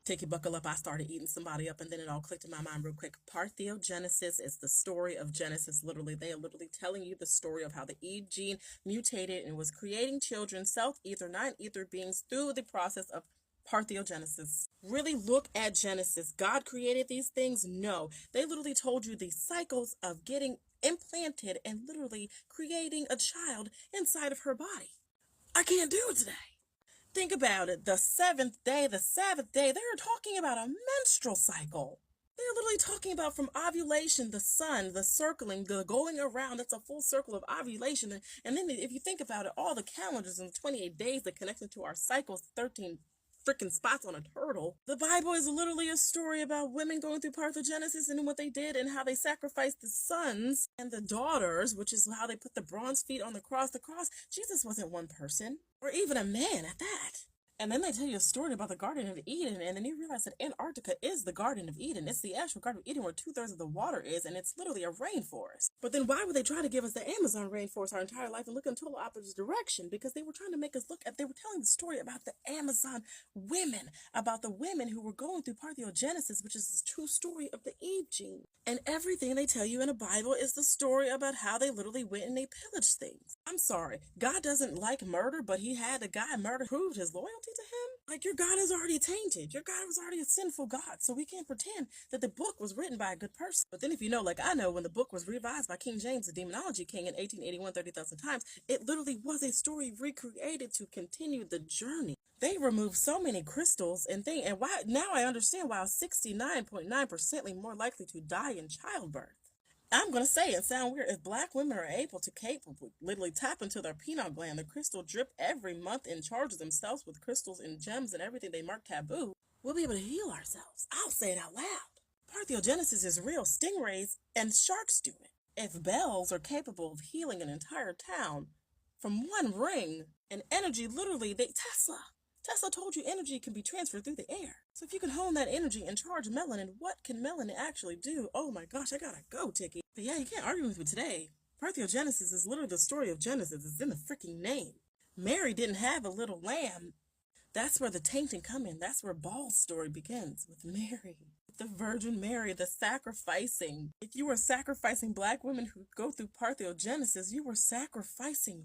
Tiki, buckle up. I started eating somebody up, and then it all clicked in my mind real quick. Parthenogenesis is the story of Genesis. Literally, they are literally telling you the story of how the Eve gene mutated and was creating children, self-ether, non-ether beings through the process of parthenogenesis. Really look at Genesis. God created these things? No. They literally told you the cycles of getting implanted and literally creating a child inside of her body. I can't do it today. Think about it. The seventh day, the Sabbath day, they're talking about a menstrual cycle. They're literally talking about from ovulation, the sun, the circling, the going around. That's a full circle of ovulation. And then if you think about it, all the calendars and the 28 days that connect to our cycles, 13 freaking spots on a turtle. The Bible is literally a story about women going through parthenogenesis and what they did and how they sacrificed the sons and the daughters, which is how they put the bronze feet on the cross. The cross, Jesus wasn't one person, or even a man at that. And then they tell you a story about the Garden of Eden, and then you realize that Antarctica is the Garden of Eden. It's the actual Garden of Eden where 2/3 of the water is, and it's literally a rainforest. But then why would they try to give us the Amazon rainforest our entire life and look in total opposite direction? Because they were trying to make us look at, they were telling the story about the Amazon women, about the women who were going through parthenogenesis, which is the true story of the Eve gene. And everything they tell you in the Bible is the story about how they literally went and they pillaged things. I'm sorry, God doesn't like murder, but he had a guy murder proved his loyalty to him? Like, your God is already tainted. Your God was already a sinful God, so we can't pretend that the book was written by a good person. But then if you know, like I know, when the book was revised by King James, the Demonology King, in 1881, 30,000 times, it literally was a story recreated to continue the journey. They removed so many crystals and why now I understand why I was 69.9% more likely to die in childbirth. I'm going to say it sound weird. If black women are able to literally tap into their pineal gland, the crystal drip every month and charge themselves with crystals and gems and everything they mark taboo, we'll be able to heal ourselves. I'll say it out loud. Parthenogenesis is real. Stingrays and sharks do it. If bells are capable of healing an entire town from one ring, and energy literally, Tesla told you energy can be transferred through the air. So if you can hone that energy and charge melanin, what can melanin actually do? Oh my gosh, I gotta go, Tiki. But yeah, you can't argue with me today. Parthenogenesis is literally the story of Genesis. It's in the freaking name. Mary didn't have a little lamb. That's where the tainting come in. That's where Ball's story begins, with Mary. The Virgin Mary, the sacrificing. If you were sacrificing black women who go through parthenogenesis, you were sacrificing